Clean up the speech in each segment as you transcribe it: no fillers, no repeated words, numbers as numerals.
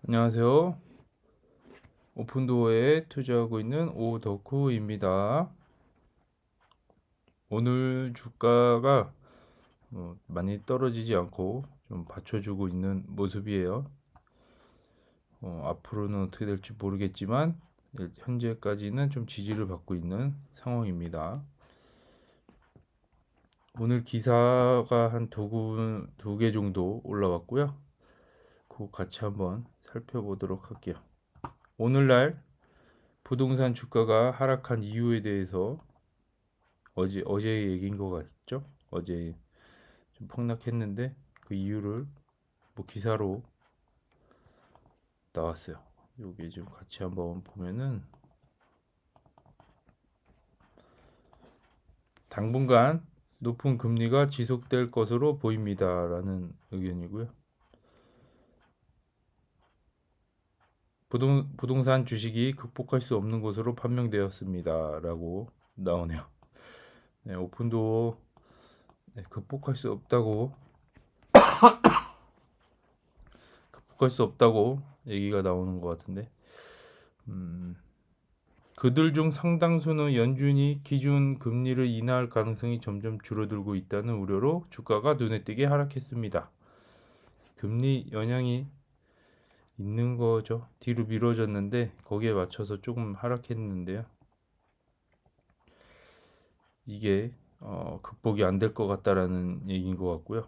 안녕하세요. 오픈도어에 투자하고 있는 오덕후입니다. 오늘 주가가 많이 떨어지지 않고 좀 받쳐주고 있는 모습이에요. 앞으로는 어떻게 될지 모르겠지만 현재까지는 좀 지지를 받고 있는 상황입니다. 오늘 기사가 한 두 개 정도 올라왔고요. 그거 같이 한번 살펴보도록 할게요. 오늘날 부동산 주가가 하락한 이유에 대해서 어제 얘기인 것 같죠? 어제 좀 폭락했는데 그 이유를 뭐 기사로 나왔어요. 여기 좀 같이 한번 보면은 당분간 높은 금리가 지속될 것으로 보입니다라는 의견이고요. 부동산 주식이 극복할 수 없는 것으로 판명되었습니다라고 나오네요. 네, 오픈도 극복할 수 없다고 얘기가 나오는 것 같은데 그들 중 상당수는 연준이 기준 금리를 인하할 가능성이 점점 줄어들고 있다는 우려로 주가가 눈에 띄게 하락했습니다. 금리 영향이 있는 거죠. 뒤로 미뤄졌는데 거기에 맞춰서 조금 하락했는데요. 이게 극복이 안 될 것 같다라는 얘기인 것 같고요.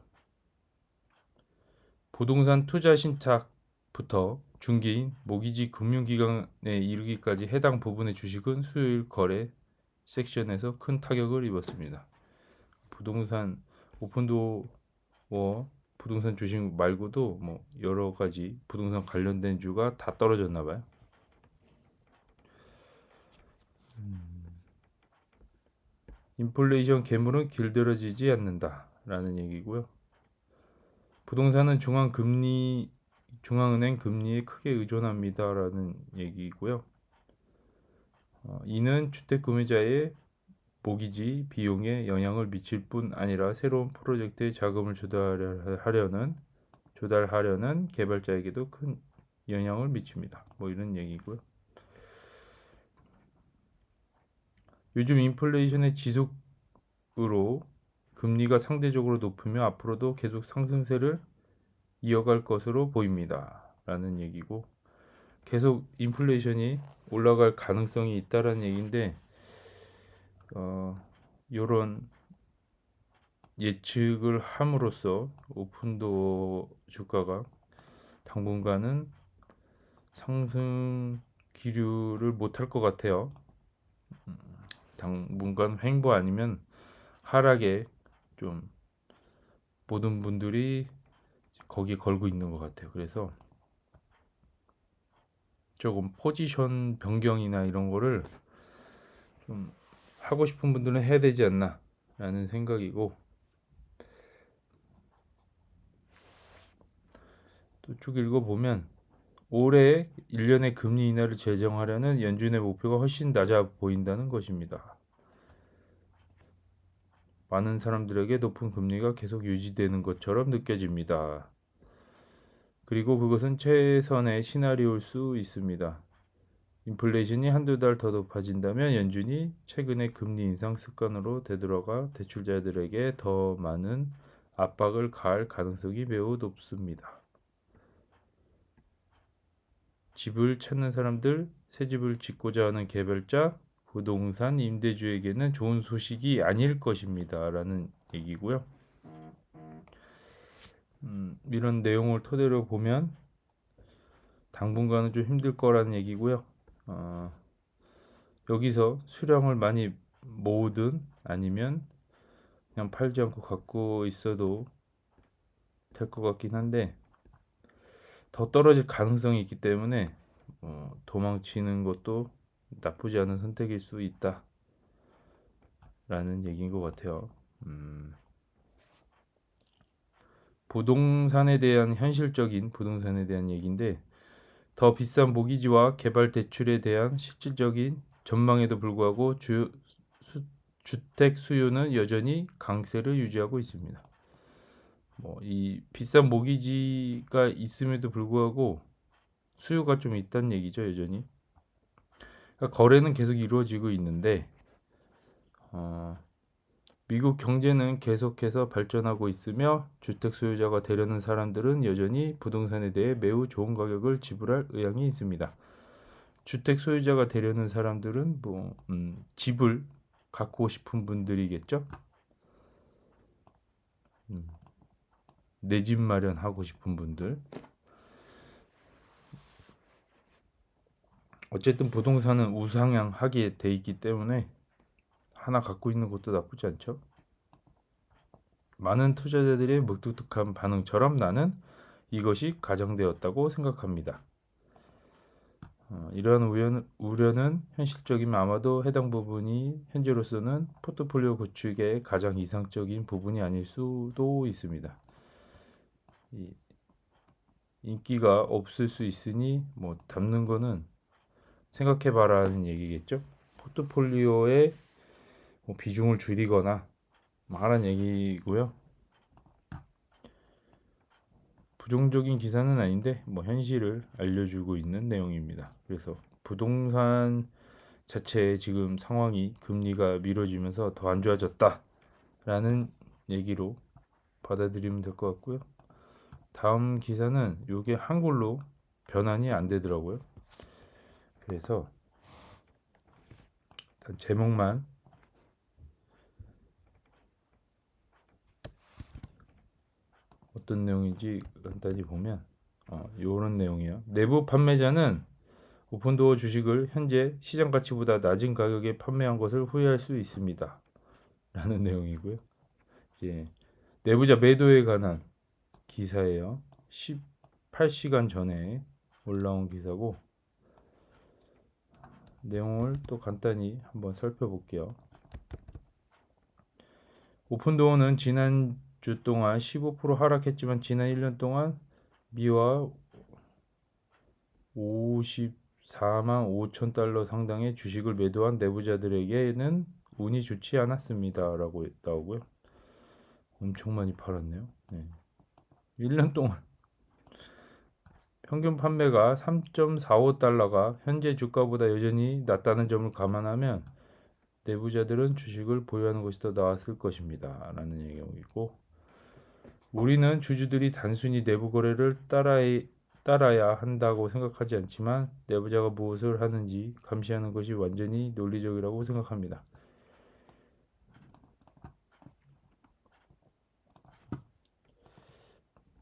부동산 투자 신탁부터 중개인, 모기지 금융기관에 이르기까지 해당 부분의 주식은 수요일 거래 섹션에서 큰 타격을 입었습니다. 부동산 오픈도어 부동산 주식 말고도 뭐 여러 가지 부동산 관련된 주가 다 떨어졌나 봐요. 인플레이션 괴물은 길들여지지 않는다라는 얘기고요. 부동산은 중앙은행 금리에 크게 의존합니다라는 얘기고요. 이는 주택 구매자의 모기지 비용에 영향을 미칠 뿐 아니라 새로운 프로젝트에 자금을 조달하려는 개발자에게도 큰 영향을 미칩니다. 뭐 이런 얘기고요. 요즘 인플레이션의 지속으로 금리가 상대적으로 높으며 앞으로도 계속 상승세를 이어갈 것으로 보입니다. 라는 얘기고 계속 인플레이션이 올라갈 가능성이 있다라는 얘기인데 이런 예측을 함으로써 오픈도어 주가가 당분간은 상승 기류를 못할 것 같아요. 당분간 횡보 아니면 하락에 좀 모든 분들이 거기 걸고 있는 것 같아요. 그래서 조금 포지션 변경이나 이런 거를 좀 하고 싶은 분들은 해야 되지 않나 라는 생각이고 또 쭉 읽어보면 올해 1년의 금리 인하를 재정하려는 연준의 목표가 훨씬 낮아 보인다는 것입니다. 많은 사람들에게 높은 금리가 계속 유지되는 것처럼 느껴집니다. 그리고 그것은 최선의 시나리오일 수 있습니다. 인플레이션이 한두 달 더 높아진다면 연준이 최근의 금리 인상 습관으로 되돌아가 대출자들에게 더 많은 압박을 가할 가능성이 매우 높습니다. 집을 찾는 사람들, 새 집을 짓고자 하는 개발자, 부동산 임대주에게는 좋은 소식이 아닐 것입니다. 라는 얘기고요. 이런 내용을 토대로 보면 당분간은 좀 힘들 거라는 얘기고요. 여기서 수량을 많이 모으든 아니면 그냥 팔지 않고 갖고 있어도 될 것 같긴 한데 더 떨어질 가능성이 있기 때문에 도망치는 것도 나쁘지 않은 선택일 수 있다 라는 얘기인 것 같아요. 현실적인 부동산에 대한 얘기인데 더 비싼 모기지와 개발 대출에 대한 실질적인 전망에도 불구하고 주택 수요는 여전히 강세를 유지하고 있습니다. 이 비싼 모기지가 있음에도 불구하고 수요가 좀 있다는 얘기죠, 여전히. 그러니까 거래는 계속 이루어지고 있는데 미국 경제는 계속해서 발전하고 있으며 주택 소유자가 되려는 사람들은 여전히 부동산에 대해 매우 좋은 가격을 지불할 의향이 있습니다. 주택 소유자가 되려는 사람들은 집을 갖고 싶은 분들이겠죠. 내 집 마련하고 싶은 분들. 어쨌든 부동산은 우상향하게 돼 있기 때문에 하나 갖고 있는 것도 나쁘지 않죠. 많은 투자자들의 무뚝뚝한 반응처럼 나는 이것이 가정되었다고 생각합니다. 이러한 우려는 현실적이면 아마도 해당 부분이 현재로서는 포트폴리오 구축의 가장 이상적인 부분이 아닐 수도 있습니다. 인기가 없을 수 있으니 담는 거는 생각해봐라는 얘기겠죠. 포트폴리오의 비중을 줄이거나 하라는 얘기고요. 부정적인 기사는 아닌데 현실을 알려주고 있는 내용입니다. 그래서 부동산 자체의 지금 상황이 금리가 미뤄지면서 더 안 좋아졌다라는 얘기로 받아들이면 될 것 같고요. 다음 기사는 이게 한글로 변환이 안 되더라고요. 그래서 일단 제목만 어떤 내용인지 간단히 보면 이런 내용이에요. 내부 판매자는 오픈도어 주식을 현재 시장 가치보다 낮은 가격에 판매한 것을 후회할 수 있습니다. 라는 내용이고요. 이제 내부자 매도에 관한 기사예요. 18시간 전에 올라온 기사고 내용을 또 간단히 한번 살펴볼게요. 오픈도어는 지난주 동안 15% 하락했지만 지난 1년 동안 미화 54만 5천 달러 상당의 주식을 매도한 내부자들에게는 운이 좋지 않았습니다. 라고 나오고요. 엄청 많이 팔았네요. 1년 동안 평균 판매가 3.45달러가 현재 주가보다 여전히 낮다는 점을 감안하면 내부자들은 주식을 보유하는 것이 더 나았을 것입니다. 라는 얘기고 우리는 주주들이 단순히 내부 거래를 따라야 한다고 생각하지 않지만 내부자가 무엇을 하는지 감시하는 것이 완전히 논리적이라고 생각합니다.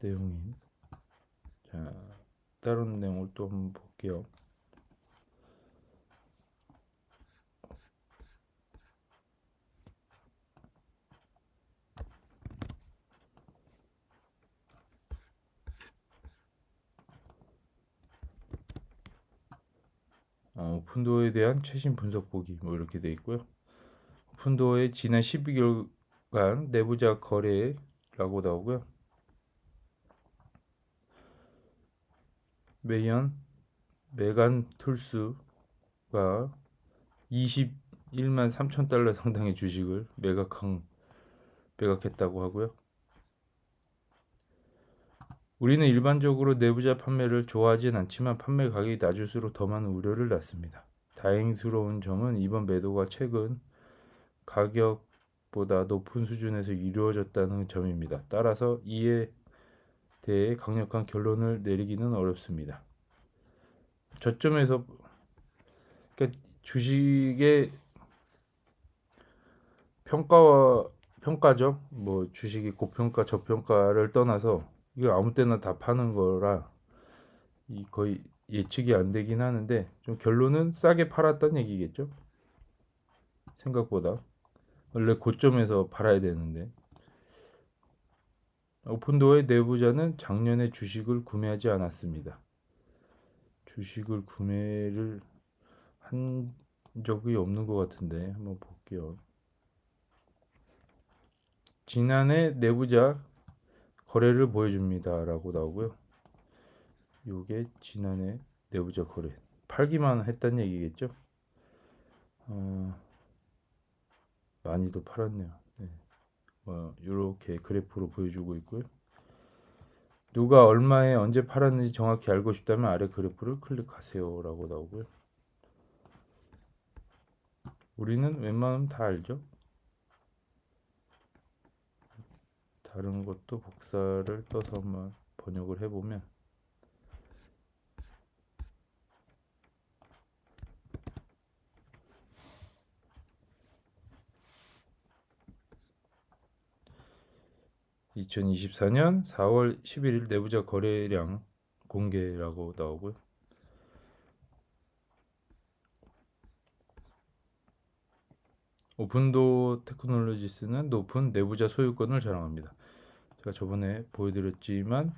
내용이 다른 내용을 또 한번 볼게요. 오픈도어에 대한 최신 분석 보기 이렇게 돼 있고요. 오픈도어의 지난 12개월간 내부자 거래라고 나오고요. 메간 툴스가 21만 3천 달러 상당의 주식을 매각했다고 하고요. 우리는 일반적으로 내부자 판매를 좋아하진 않지만 판매 가격이 낮을수록 더 많은 우려를 낳습니다. 다행스러운 점은 이번 매도가 최근 가격보다 높은 수준에서 이루어졌다는 점입니다. 따라서 이에 대해 강력한 결론을 내리기는 어렵습니다. 저점에서 그러니까 주식의 평가죠. 주식이 고평가 저평가를 떠나서 이거 아무 때나 다 파는 거라 거의 예측이 안 되긴 하는데 좀 결론은 싸게 팔았다는 얘기겠죠. 생각보다 원래 고점에서 팔아야 되는데 오픈도어의 내부자는 작년에 주식을 구매하지 않았습니다. 주식을 구매를 한 적이 없는 것 같은데 한번 볼게요. 지난해 내부자 거래를 보여줍니다. 라고 나오고요. 요게 지난해 내부자 거래. 팔기만 했다는 얘기겠죠? 많이도 팔았네요. 이렇게 그래프로 보여주고 있고요. 누가 얼마에 언제 팔았는지 정확히 알고 싶다면 아래 그래프를 클릭하세요 라고 나오고요. 우리는 웬만하면 다 알죠. 다른 것도 복사를 떠서 한번 번역을 해보면 2024년 4월 11일 내부자 거래량 공개라고 나오고요. 오픈도어 테크놀로지스는 높은 내부자 소유권을 자랑합니다. 제가 저번에 보여드렸지만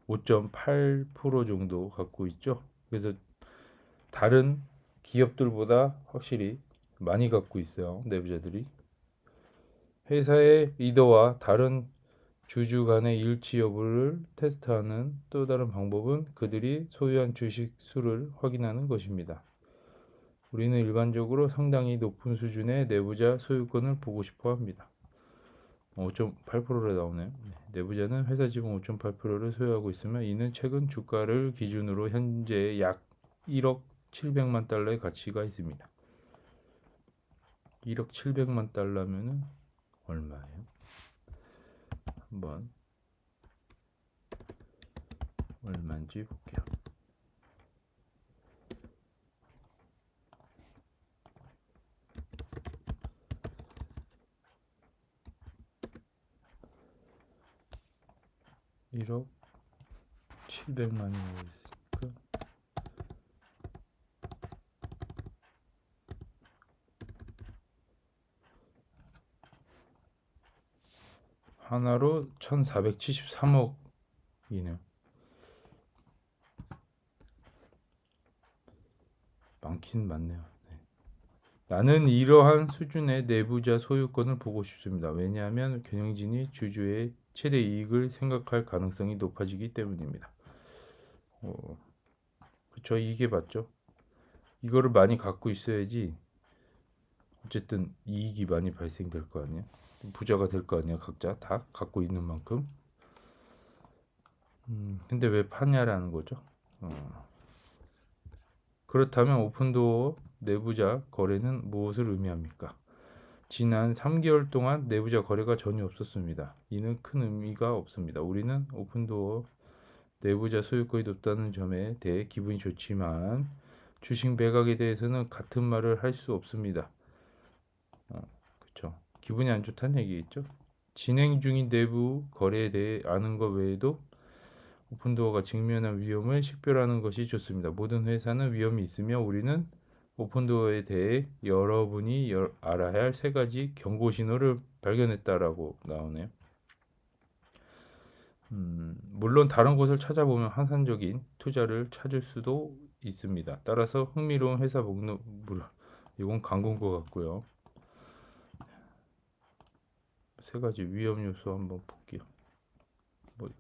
5.8% 정도 갖고 있죠. 그래서 다른 기업들보다 확실히 많이 갖고 있어요. 내부자들이. 회사의 리더와 다른 주주 간의 일치 여부를 테스트하는 또 다른 방법은 그들이 소유한 주식 수를 확인하는 것입니다. 우리는 일반적으로 상당히 높은 수준의 내부자 소유권을 보고 싶어 합니다. 5.8%로 나오네요. 내부자는 회사 지분 5.8%를 소유하고 있으며 이는 최근 주가를 기준으로 현재 약 1억 700만 달러의 가치가 있습니다. 1억 700만 달러면은 얼마예요? 한번 얼마인지 볼게요. (1억 700만이라고 있으니까) 하나로 1473억이네요. 많긴 많네요. 네. 나는 이러한 수준의 내부자 소유권을 보고 싶습니다. 왜냐하면 경영진이 주주의 최대 이익을 생각할 가능성이 높아지기 때문입니다. 그쵸, 이게 맞죠. 이거를 많이 갖고 있어야지 어쨌든 이익이 많이 발생될 거 아니야. 부자가 될 거 아니야. 각자 다 갖고 있는 만큼. 근데 왜 파냐라는 거죠. 그렇다면 오픈도어 내부자 거래는 무엇을 의미합니까? 지난 3개월 동안 내부자 거래가 전혀 없었습니다. 이는 큰 의미가 없습니다. 우리는 오픈도어 내부자 소유권이 높다는 점에 대해 기분이 좋지만 주식 매각에 대해서는 같은 말을 할 수 없습니다. 그렇죠. 기분이 안 좋다는 얘기겠죠. 진행 중인 내부 거래에 대해 아는 것 외에도 오픈도어가 직면한 위험을 식별하는 것이 좋습니다. 모든 회사는 위험이 있으며 우리는 오픈도어에 대해 여러분이 알아야 할 세 가지 경고 신호를 발견했다라고 나오네요. 물론 다른 곳을 찾아보면 환상적인 투자를 찾을 수도 있습니다. 따라서 흥미로운 회사 목록, 이건 광고인 것 같고요. 세 가지 위험 요소 한번 볼게요. 뭐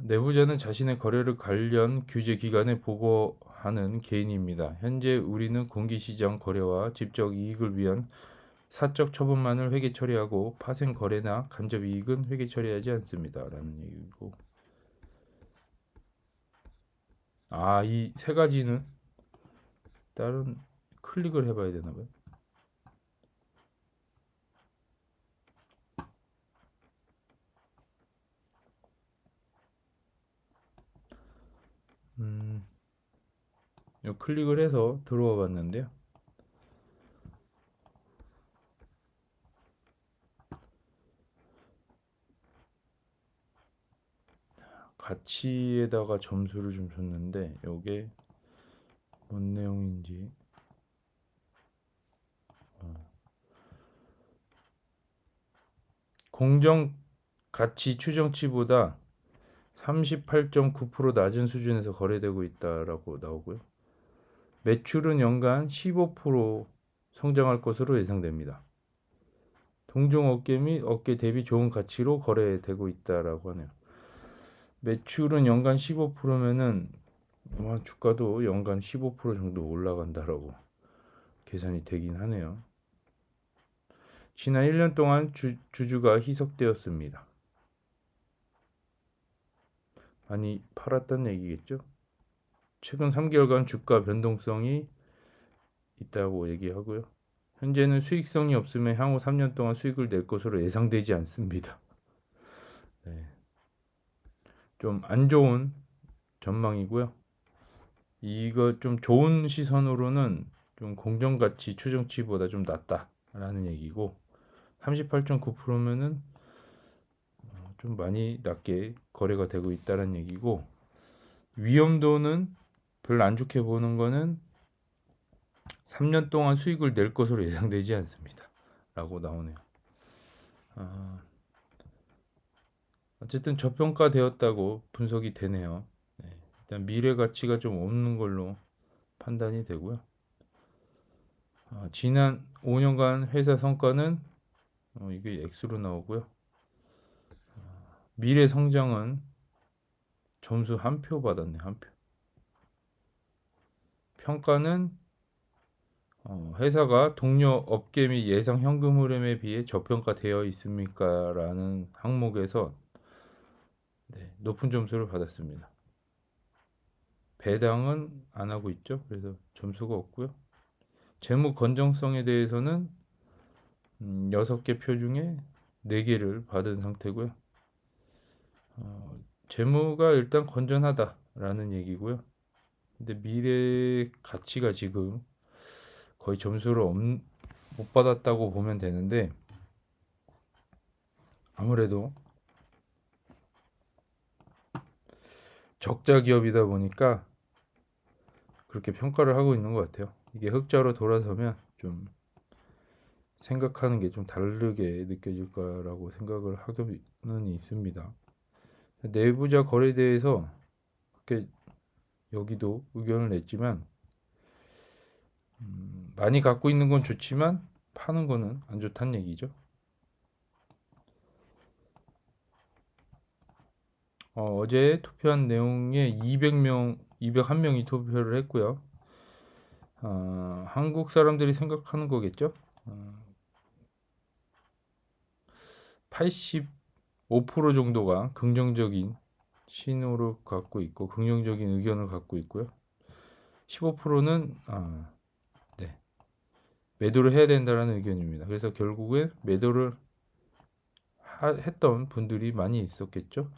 내부자는 자신의 거래를 관련 규제 기관에 보고하는 개인입니다. 현재 우리는 공개시장 거래와 직접 이익을 위한 사적 처분만을 회계 처리하고 파생 거래나 간접 이익은 회계 처리하지 않습니다. 라는 얘기고. 이 세 가지는 다른 클릭을 해봐야 되나 봐요. 클릭을 해서 들어와 봤는데요. 가치에다가 점수를 좀 줬는데 이게 뭔 내용인지 공정 가치 추정치보다 38.9% 낮은 수준에서 거래되고 있다라고 나오고요. 매출은 연간 15% 성장할 것으로 예상됩니다. 동종 업계 및 업계 대비 좋은 가치로 거래되고 있다라고 하네요. 매출은 연간 15%면은 주가도 연간 15% 정도 올라간다라고 계산이 되긴 하네요. 지난 1년 동안 주주가 희석되었습니다. 많이 팔았다는 얘기겠죠? 최근 3개월간 주가 변동성이 있다고 얘기하고요. 현재는 수익성이 없으면 향후 3년 동안 수익을 낼 것으로 예상되지 않습니다. 네. 좀 안 좋은 전망이고요. 이거 좀 좋은 시선으로는 좀 공정가치 추정치보다 좀 낮다라는 얘기고 38.9%면은 좀 많이 낮게 거래가 되고 있다는 얘기고 위험도는 별로 안 좋게 보는 거는 3년 동안 수익을 낼 것으로 예상되지 않습니다. 라고 나오네요. 어쨌든 저평가되었다고 분석이 되네요. 네, 일단 미래 가치가 좀 없는 걸로 판단이 되고요. 지난 5년간 회사 성과는 이게 X로 나오고요. 미래 성장은 점수 한 표 받았네, 한 표. 평가는 회사가 동료 업계 및 예상 현금 흐름에 비해 저평가되어 있습니까? 라는 항목에서 높은 점수를 받았습니다. 배당은 안 하고 있죠. 그래서 점수가 없고요. 재무 건전성에 대해서는 6개 표 중에 4개를 받은 상태고요. 재무가 일단 건전하다라는 얘기고요. 근데 미래 가치가 지금 거의 점수를 못 받았다고 보면 되는데 아무래도 적자 기업이다 보니까 그렇게 평가를 하고 있는 것 같아요. 이게 흑자로 돌아서면 좀 생각하는 게 좀 다르게 느껴질 거라고 생각을 하고는 있습니다. 내부자 거래대에서 그렇게 여기도 의견을 냈지만 많이 갖고 있는 건 좋지만 파는 거는 안 좋다는 얘기죠. 어제 투표한 내용에 201명이 투표를 했고요. 한국 사람들이 생각하는 거겠죠. 85% 정도가 긍정적인 신호를 갖고 있고 긍정적인 의견을 갖고 있고요. 15%는 매도를 해야 된다는 의견입니다. 그래서 결국에 매도를 했던 분들이 많이 있었겠죠.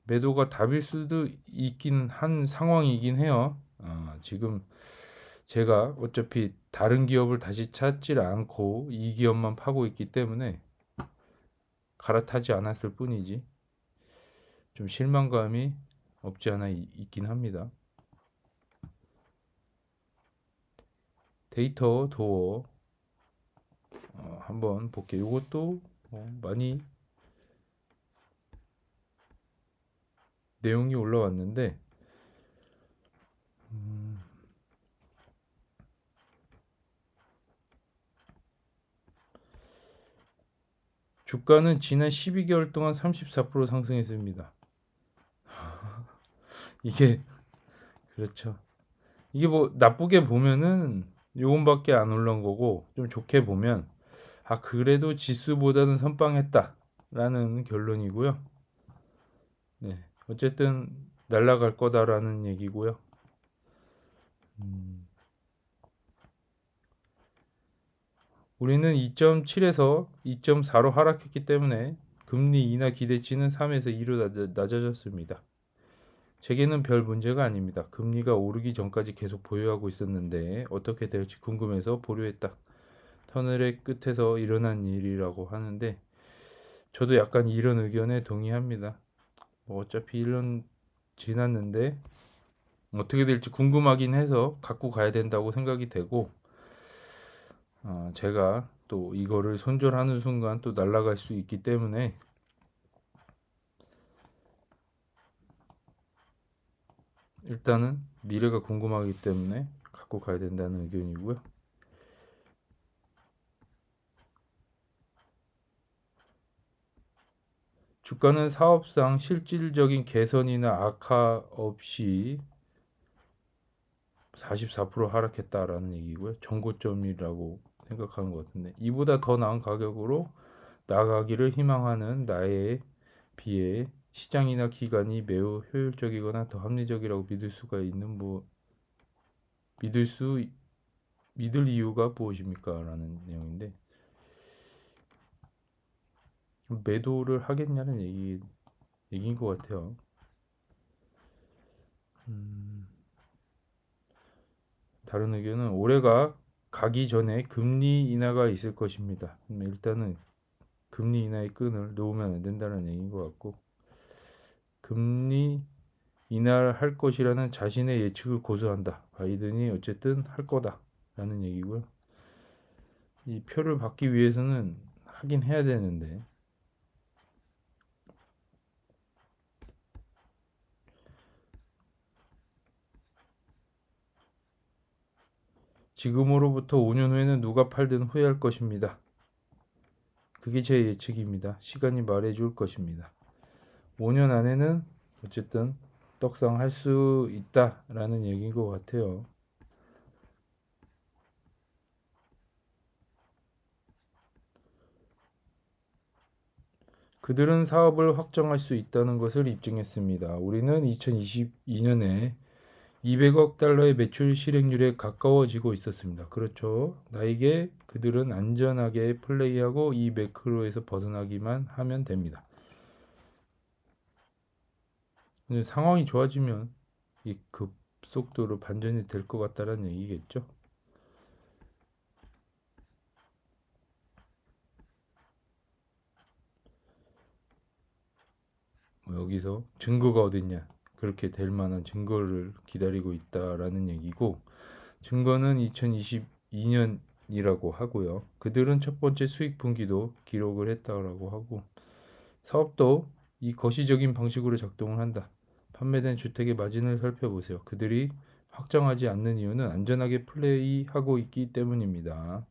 매도가 답일 수도 있긴 한 상황이긴 해요. 지금 제가 어차피 다른 기업을 다시 찾지 않고 이 기업만 파고 있기 때문에 갈아타지 않았을 뿐이지 좀 실망감이 없지 않아 있긴 합니다. 데이터 도어 한번 볼게요. 이것도 많이 내용이 올라왔는데 주가는 지난 12개월 동안 34% 상승했습니다. 이게 그렇죠. 이게 뭐 나쁘게 보면은 요금밖에 안 올라온 거고 좀 좋게 보면 그래도 지수보다는 선방했다라는 결론이고요. 네, 어쨌든 날아갈 거다라는 얘기고요. 우리는 2.7에서 2.4로 하락했기 때문에 금리 인하 기대치는 3에서 2로 낮아졌습니다. 제게는 별 문제가 아닙니다. 금리가 오르기 전까지 계속 보유하고 있었는데 어떻게 될지 궁금해서 보류했다. 터널의 끝에서 일어난 일이라고 하는데 저도 약간 이런 의견에 동의합니다. 어차피 1년 지났는데 어떻게 될지 궁금하긴 해서 갖고 가야 된다고 생각이 되고 제가 또 이거를 손절하는 순간 또 날아갈 수 있기 때문에 일단은 미래가 궁금하기 때문에 갖고 가야 된다는 의견이고요. 주가는 사업상 실질적인 개선이나 악화 없이 44% 하락했다라는 얘기고요. 정고점이라고 생각하는 것 같은데 이보다 더 나은 가격으로 나가기를 희망하는 나에 비해 시장이나 기관이 매우 효율적이거나 더 합리적이라고 믿을 이유가 무엇입니까? 라는 내용인데 매도를 하겠냐는 얘기인 것 같아요. 다른 의견은 올해가 가기 전에 금리 인하가 있을 것입니다. 일단은 금리 인하의 끈을 놓으면 안 된다는 얘기인 것 같고 금리 인하를 할 것이라는 자신의 예측을 고수한다. 바이든이 어쨌든 할 거다라는 얘기고요. 이 표를 받기 위해서는 하긴 해야 되는데 지금으로부터 5년 후에는 누가 팔든 후회할 것입니다. 그게 제 예측입니다. 시간이 말해줄 것입니다. 5년 안에는 어쨌든 떡상할 수 있다라는 얘기인 것 같아요. 그들은 사업을 확정할 수 있다는 것을 입증했습니다. 우리는 2022년에 200억 달러의 매출 실행률에 가까워지고 있었습니다. 그렇죠. 나에게 그들은 안전하게 플레이하고 이 매크로에서 벗어나기만 하면 됩니다. 상황이 좋아지면 이 급속도로 반전이 될 것 같다는 얘기겠죠. 여기서 증거가 어딨냐? 그렇게 될 만한 증거를 기다리고 있다라는 얘기고 증거는 2022년이라고 하고요. 그들은 첫 번째 수익 분기도 기록을 했다라고 하고 사업도 이 거시적인 방식으로 작동을 한다. 판매된 주택의 마진을 살펴보세요. 그들이 확정하지 않는 이유는 안전하게 플레이하고 있기 때문입니다.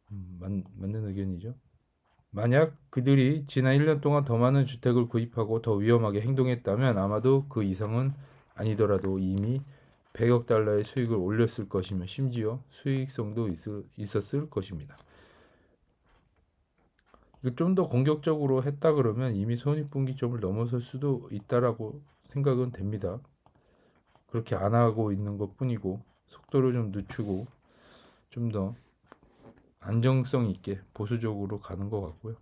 맞는 의견이죠. 만약 그들이 지난 1년 동안 더 많은 주택을 구입하고 더 위험하게 행동했다면 아마도 그 이상은 아니더라도 이미 100억 달러의 수익을 올렸을 것이며 심지어 수익성도 있었을 것입니다. 좀 더 공격적으로 했다 그러면 이미 손익분기점을 넘어설 수도 있다라고 생각은 됩니다. 그렇게 안 하고 있는 것 뿐이고 속도를 좀 늦추고 좀 더 안정성 있게 보수적으로 가는 것 같고요.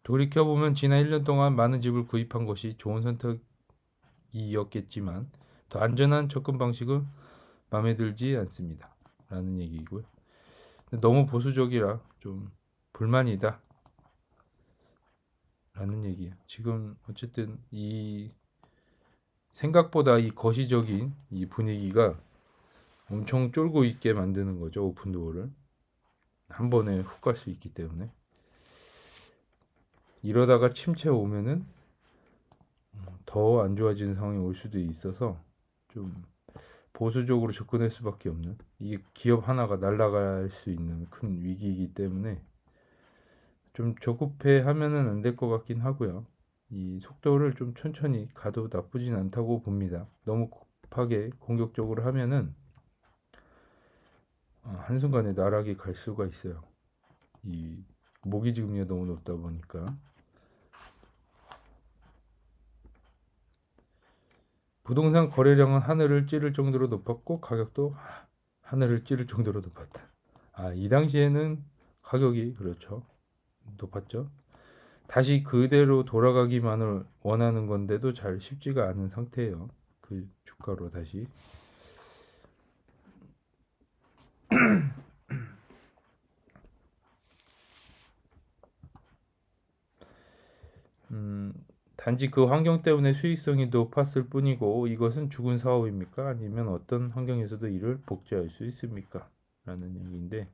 돌이켜보면 지난 1년 동안 많은 집을 구입한 것이 좋은 선택이었겠지만 더 안전한 접근 방식은 마음에 들지 않습니다. 라는 얘기고요. 너무 보수적이라 좀 불만이다. 라는 얘기예요. 지금 어쨌든 이 생각보다 이 거시적인 이 분위기가 엄청 쫄고 있게 만드는 거죠. 오픈도어를. 한 번에 훅 갈 수 있기 때문에. 이러다가 침체 오면은 더 안 좋아지는 상황이 올 수도 있어서 좀 보수적으로 접근할 수밖에 없는 이게 기업 하나가 날아갈 수 있는 큰 위기이기 때문에 좀 조급해 하면은 안 될 것 같긴 하고요. 이 속도를 좀 천천히 가도 나쁘진 않다고 봅니다. 너무 급하게 공격적으로 하면은 한순간에 나락이 갈 수가 있어요. 이 모기지금리가 너무 높다 보니까 부동산 거래량은 하늘을 찌를 정도로 높았고 가격도 하늘을 찌를 정도로 높았다. 이 당시에는 가격이 그렇죠. 높았죠. 다시 그대로 돌아가기만을 원하는 건데도 잘 쉽지가 않은 상태예요. 그 주가로 다시. 단지 그 환경 때문에 수익성이 높았을 뿐이고 이것은 죽은 사업입니까? 아니면 어떤 환경에서도 이를 복제할 수 있습니까? 라는 얘기인데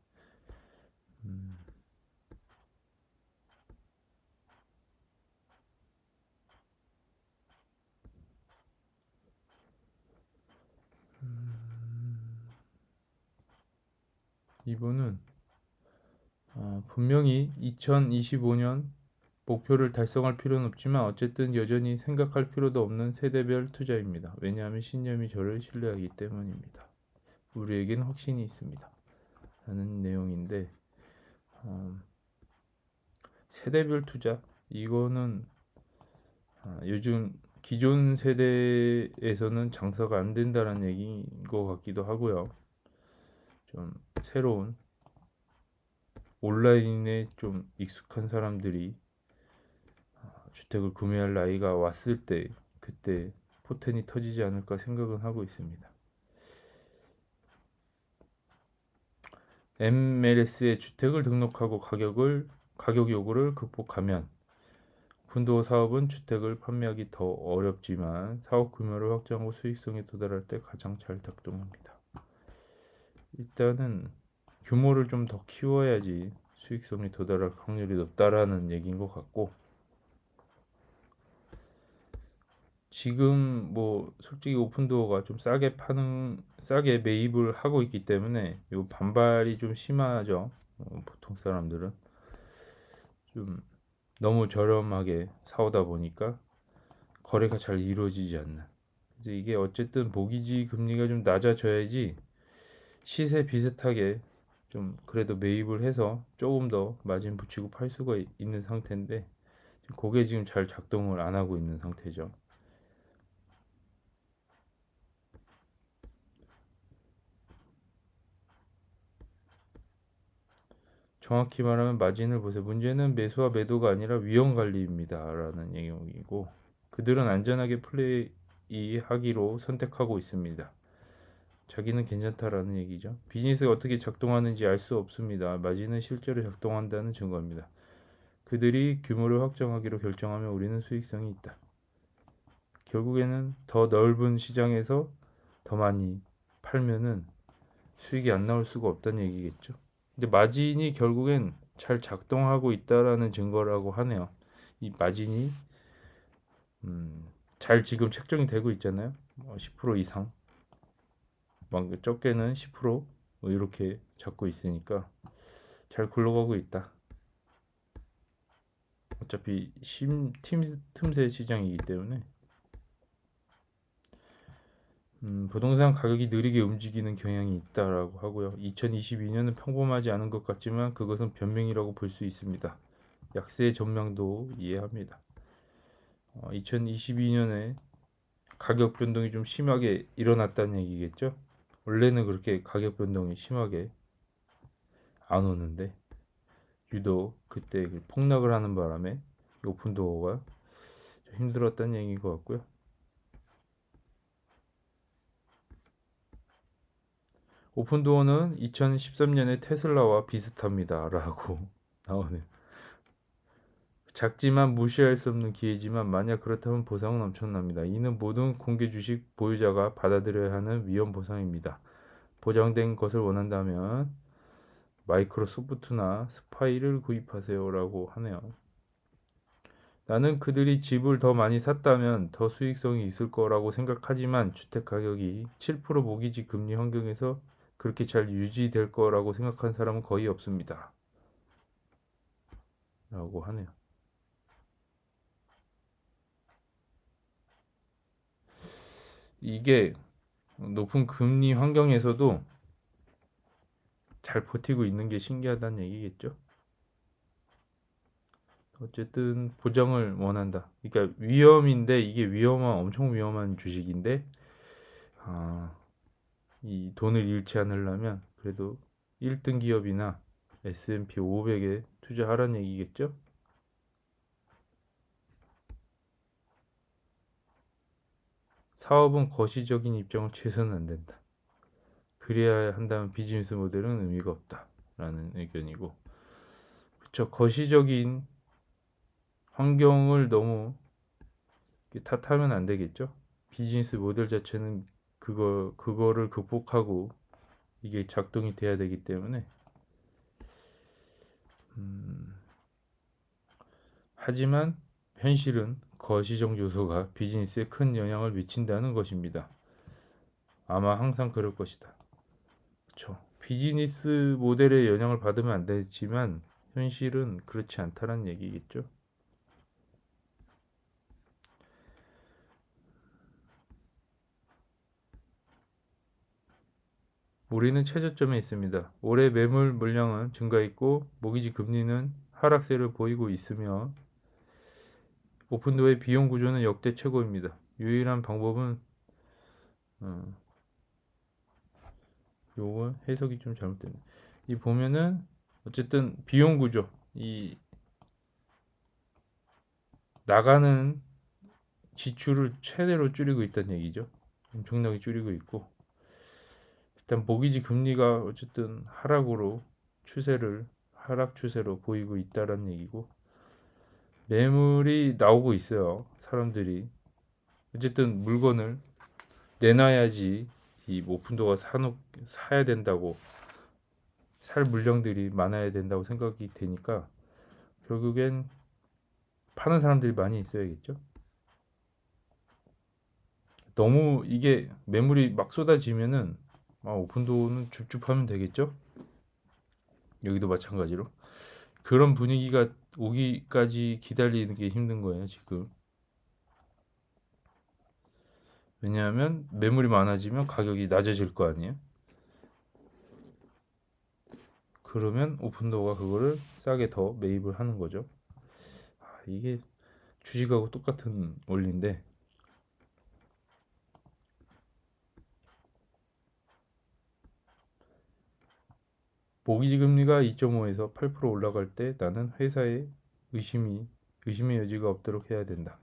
이분은 분명히 2025년 목표를 달성할 필요는 없지만 어쨌든 여전히 생각할 필요도 없는 세대별 투자입니다. 왜냐하면 신념이 저를 신뢰하기 때문입니다. 우리에겐 확신이 있습니다. 라는 내용인데 세대별 투자 이거는 요즘 기존 세대에서는 장사가 안 된다는 얘기인 것 같기도 하고요. 좀 새로운 온라인에 좀 익숙한 사람들이 주택을 구매할 나이가 왔을 때 그때 포텐이 터지지 않을까 생각은 하고 있습니다. MLS에 주택을 등록하고 가격 요구를 극복하면 오픈도어 사업은 주택을 판매하기 더 어렵지만 사업 규모를 확장하고 수익성에 도달할 때 가장 잘 작동합니다. 일단은 규모를 좀 더 키워야지 수익성에 도달할 확률이 높다라는 얘기인 것 같고 지금 뭐 솔직히 오픈도어가 좀 싸게 매입을 하고 있기 때문에 요 반발이 좀 심하죠. 보통 사람들은 좀 너무 저렴하게 사오다 보니까 거래가 잘 이루어지지 않는. 이제 이게 어쨌든 모기지 금리가 좀 낮아져야지 시세 비슷하게 좀 그래도 매입을 해서 조금 더 마진 붙이고 팔 수가 있는 상태인데 그게 지금 잘 작동을 안 하고 있는 상태죠. 정확히 말하면 마진을 보세요. 문제는 매수와 매도가 아니라 위험 관리입니다. 라는 내용이고 그들은 안전하게 플레이하기로 선택하고 있습니다. 자기는 괜찮다라는 얘기죠. 비즈니스가 어떻게 작동하는지 알 수 없습니다. 마진은 실제로 작동한다는 증거입니다. 그들이 규모를 확장하기로 결정하면 우리는 수익성이 있다. 결국에는 더 넓은 시장에서 더 많이 팔면은 수익이 안 나올 수가 없다는 얘기겠죠. 근데 마진이 결국엔 잘 작동하고 있다라는 증거라고 하네요. 이 마진이 잘 지금 책정이 되고 있잖아요. 10% 이상, 적게는 10% 이렇게 잡고 있으니까 잘 굴러가고 있다. 어차피 틈새 시장이기 때문에 부동산 가격이 느리게 움직이는 경향이 있다라고 하고요. 2022년은 평범하지 않은 것 같지만 그것은 변명이라고 볼 수 있습니다. 약세의 전망도 이해합니다. 2022년에 가격 변동이 좀 심하게 일어났다는 얘기겠죠. 원래는 그렇게 가격 변동이 심하게 안 오는데 유독 그때 폭락을 하는 바람에 오픈도어가 힘들었다는 얘기인 것 같고요. 오픈도어는 2013년에 테슬라와 비슷합니다. 라고 나오네요. 작지만 무시할 수 없는 기회지만 만약 그렇다면 보상은 엄청납니다. 이는 모든 공개 주식 보유자가 받아들여야 하는 위험 보상입니다. 보장된 것을 원한다면 마이크로소프트나 스파이를 구입하세요. 라고 하네요. 나는 그들이 집을 더 많이 샀다면 더 수익성이 있을 거라고 생각하지만 주택 가격이 7% 모기지 금리 환경에서 그렇게 잘 유지될 거라고 생각한 사람은 거의 없습니다. 라고 하네요. 이게 높은 금리 환경에서도 잘 버티고 있는 게 신기하다는 얘기겠죠. 어쨌든 보장을 원한다. 그러니까 위험인데 이게 엄청 위험한 주식인데 이 돈을 잃지 않으려면 그래도 1등 기업이나 S&P 500에 투자하라는 얘기겠죠. 사업은 거시적인 입장을 취해서는 안 된다. 그래야 한다면 비즈니스 모델은 의미가 없다라는 의견이고, 그쵸. 거시적인 환경을 너무 탓하면 안 되겠죠. 비즈니스 모델 자체는 그거를 극복하고 이게 작동이 돼야 되기 때문에 하지만 현실은 거시적 요소가 비즈니스에 큰 영향을 미친다는 것입니다. 아마 항상 그럴 것이다. 그렇죠. 비즈니스 모델의 영향을 받으면 안 되지만 현실은 그렇지 않다는 얘기겠죠. 우리는 최저점에 있습니다. 올해 매물 물량은 증가했고 모기지 금리는 하락세를 보이고 있으며 오픈도어의 비용 구조는 역대 최고입니다. 유일한 방법은 요거 해석이 좀 잘못됐네. 이 보면은 어쨌든 비용 구조, 이 나가는 지출을 최대로 줄이고 있다는 얘기죠. 엄청나게 줄이고 있고 일단 모기지 금리가 어쨌든 하락 추세로 보이고 있다라는 얘기고 매물이 나오고 있어요. 사람들이 어쨌든 물건을 내놔야지 이 오픈도가 사야 된다고 살 물량들이 많아야 된다고 생각이 되니까 결국엔 파는 사람들이 많이 있어야겠죠. 너무 이게 매물이 막 쏟아지면은 오픈도는 줍줍하면 되겠죠. 여기도 마찬가지로 그런 분위기가 오기까지 기다리는 게 힘든 거예요 지금. 왜냐하면 매물이 많아지면 가격이 낮아질 거 아니에요. 그러면 오픈도어가 그거를 싸게 더 매입을 하는 거죠. 이게 주식하고 똑같은 원리인데 모기지 금리가 2.5에서 8% 올라갈 때 나는 회사에 의심의 여지가 없도록 해야 된다.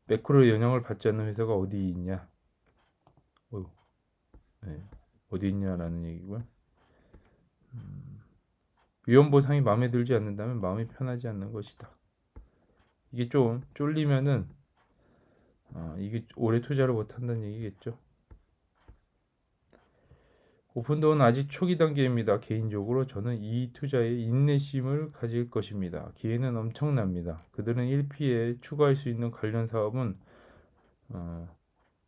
매크로의 영향을 받지 않는 회사가 어디 있냐? 네, 어디 있냐라는 얘기고요. 위험 보상이 마음에 들지 않는다면 마음이 편하지 않는 것이다. 이게 좀 쫄리면은 이게 오래 투자를 못 한다는 얘기겠죠. 오픈도어는 아직 초기 단계입니다. 개인적으로 저는 이 투자에 인내심을 가질 것입니다. 기회는 엄청납니다. 그들은 1P에 추가할 수 있는 관련 사업은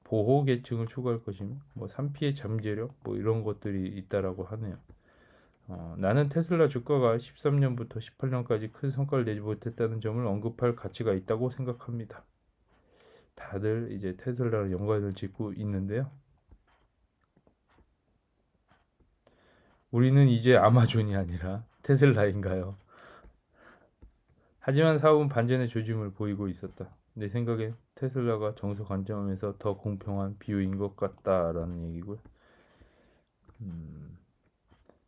보호 계층을 추가할 것이며 3P의 잠재력 이런 것들이 있다라고 하네요. 나는 테슬라 주가가 13년부터 18년까지 큰 성과를 내지 못했다는 점을 언급할 가치가 있다고 생각합니다. 다들 이제 테슬라를 연관을 짓고 있는데요. 우리는 이제 아마존이 아니라 테슬라인가요? 하지만 사업은 반전의 조짐을 보이고 있었다. 내 생각엔 테슬라가 정서 관점에서 더 공평한 비유인 것 같다라는 얘기고요.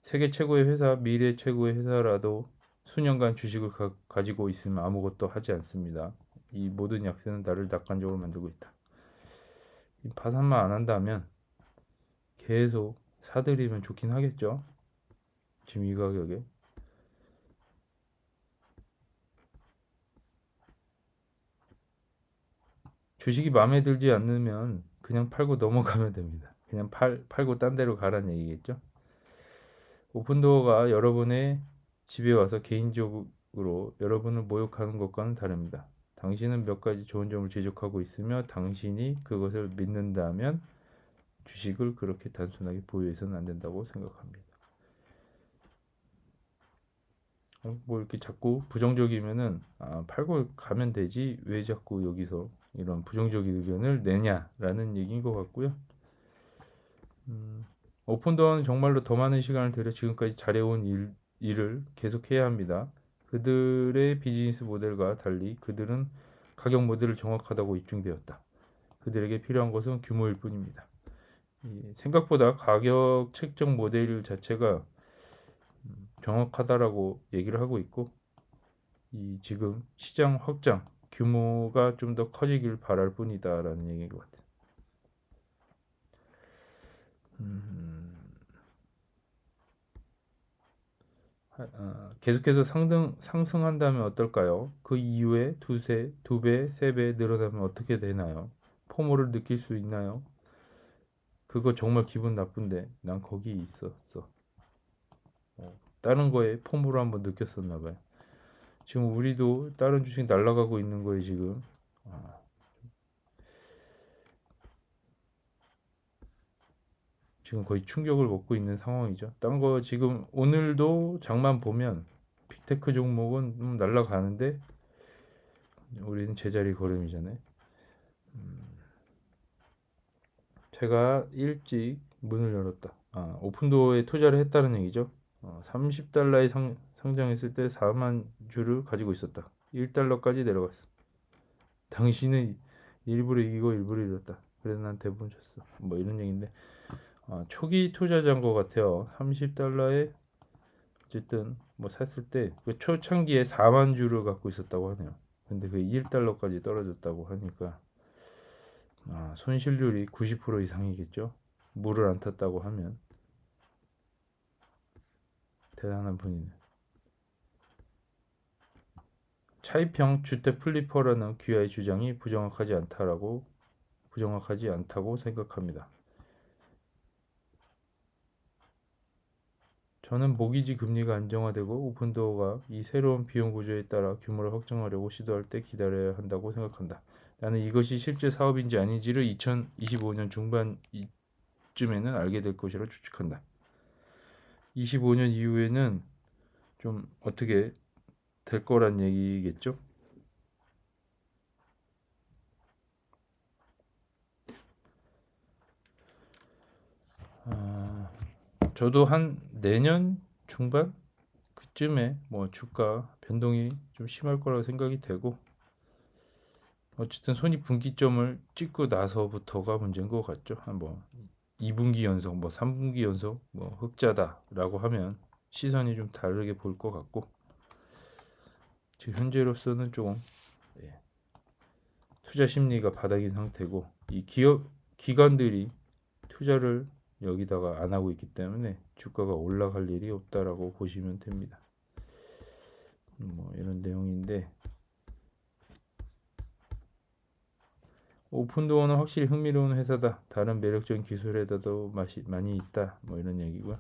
세계 최고의 회사, 미래 최고의 회사라도 수년간 주식을 가지고 있으면 아무것도 하지 않습니다. 이 모든 약세는 나를 낙관적으로 만들고 있다. 파산만 안 한다면 계속 사들이면 좋긴 하겠죠. 지금 이 가격에. 주식이 마음에 들지 않으면 그냥 팔고 넘어가면 됩니다. 그냥 팔고 딴 데로 가라는 얘기겠죠. 오픈도어가 여러분의 집에 와서 개인적으로 여러분을 모욕하는 것과는 다릅니다. 당신은 몇 가지 좋은 점을 지적하고 있으며 당신이 그것을 믿는다면 주식을 그렇게 단순하게 보유해서는 안 된다고 생각합니다. 이렇게 자꾸 부정적이면은 팔고 가면 되지 왜 자꾸 여기서 이런 부정적인 의견을 내냐라는 얘기인 것 같고요. 오픈도어는 정말로 더 많은 시간을 들여 지금까지 잘해온 일을 계속해야 합니다. 그들의 비즈니스 모델과 달리 그들은 가격 모델을 정확하다고 입증되었다. 그들에게 필요한 것은 규모일 뿐입니다. 생각보다 가격 책정 모델 자체가 정확하다라고 얘기를 하고 있고 지금 시장 확장 규모가 좀 더 커지길 바랄 뿐이다라는 얘기인 것 같아요. 계속해서 상승한다면 어떨까요? 그 이후에 두 배, 세 배 늘어나면 어떻게 되나요? 포모를 느낄 수 있나요? 그거 정말 기분 나쁜데 난 거기 있었어. 다른 거에 포모를 한번 느꼈었나 봐요. 지금 우리도 다른 주식 날아가고 있는 거예요 지금. 지금 거의 충격을 먹고 있는 상황이죠. 딴 거 지금 오늘도 장만 보면 빅테크 종목은 날아가는데 우리는 제자리 걸음이잖아요. 제가 일찍 문을 열었다. 오픈도어에 투자를 했다는 얘기죠. 30달러에 상장했을 때 4만 주를 가지고 있었다. 1달러까지 내려갔어. 당신은 일부러 이기고 일부러 잃었다. 그래서 난 대부분 졌어. 뭐 이런 얘기인데 초기 투자자인 것 같아요. 30달러에 어쨌든 뭐 샀을 때 그 초창기에 4만 주를 갖고 있었다고 하네요. 근데 그 1달러까지 떨어졌다고 하니까 손실률이 90% 이상이겠죠. 물을 안 탔다고 하면 대단한 분이네. 차이평 주택 플리퍼라는 귀하의 주장이 부정확하지 않다고 생각합니다. 저는 모기지 금리가 안정화되고 오픈도어가 이 새로운 비용 구조에 따라 규모를 확장하려고 시도할 때 기다려야 한다고 생각한다. 나는 이것이 실제 사업인지 아닌지를 2025년 중반 이쯤에는 알게 될 것이라 추측한다. 25년 이후에는 좀 어떻게 될 거란 얘기겠죠? 저도 한 내년 중반 그쯤에 뭐 주가 변동이 좀 심할 거라고 생각이 되고 어쨌든 손익분기점을 찍고 나서부터가 문제인 것 같죠. 한번 2분기 연속, 뭐 3분기 연속 뭐 흑자다라고 하면 시선이 좀 다르게 볼 것 같고 지금 현재로서는 조금 투자 심리가 바닥인 상태고 이 기관들이 투자를 여기다가 안 하고 있기 때문에 주가가 올라갈 일이 없다라고 보시면 됩니다. 뭐 이런 내용인데 오픈도어는 확실히 흥미로운 회사다. 다른 매력적인 기술에도 맛이 많이 있다. 뭐 이런 얘기고요.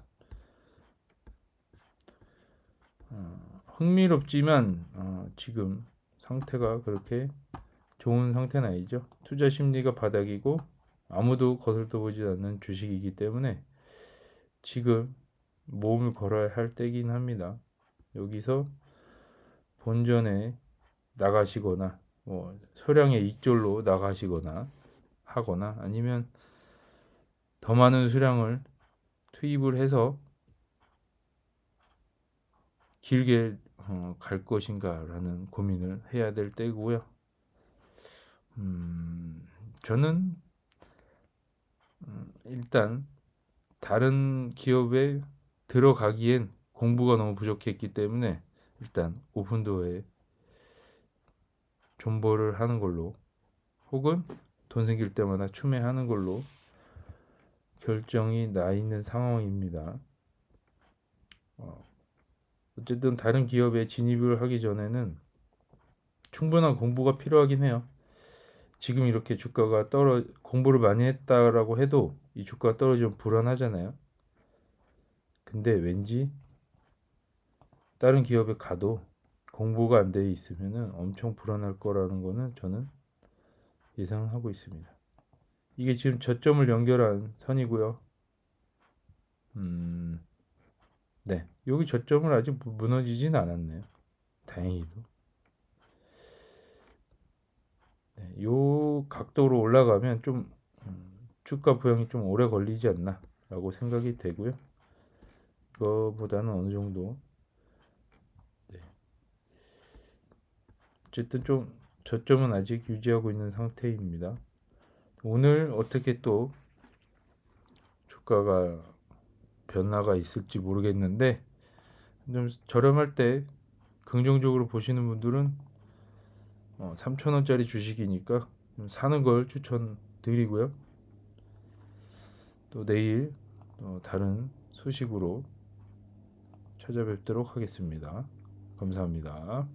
흥미롭지만 지금 상태가 그렇게 좋은 상태는 아니죠. 투자 심리가 바닥이고 아무도 거들떠 보지 않는 주식이기 때문에 지금 몸을 걸어야 할 때긴 합니다. 여기서 본전에 나가시거나 뭐 소량의 익절로 나가시거나 하거나 아니면 더 많은 수량을 투입을 해서 길게 갈 것인가라는 고민을 해야 될 때고요. 저는 일단 다른 기업에 들어가기엔 공부가 너무 부족했기 때문에 일단 오픈도어에 존버를 하는 걸로 혹은 돈 생길 때마다 추매하는 걸로 결정이 나 있는 상황입니다. 어쨌든 다른 기업에 진입을 하기 전에는 충분한 공부가 필요하긴 해요. 지금 이렇게 주가가 공부를 많이 했다라고 해도 이 주가가 떨어지면 불안하잖아요. 근데 왠지 다른 기업에 가도 공부가 안 돼 있으면 엄청 불안할 거라는 거는 저는 예상하고 있습니다. 이게 지금 저점을 연결한 선이고요. 네, 여기 저점을 아직 무너지진 않았네요. 다행히도. 네, 요 각도로 올라가면 좀 주가 부양이 좀 오래 걸리지 않나라고 생각이 되고요. 그거보다는 어느 정도 어쨌든 좀 저점은 아직 유지하고 있는 상태입니다. 오늘 어떻게 또 주가가 변화가 있을지 모르겠는데 좀 저렴할 때 긍정적으로 보시는 분들은 3,000원짜리 주식이니까 사는 걸 추천드리고요. 또 내일 다른 소식으로 찾아뵙도록 하겠습니다. 감사합니다.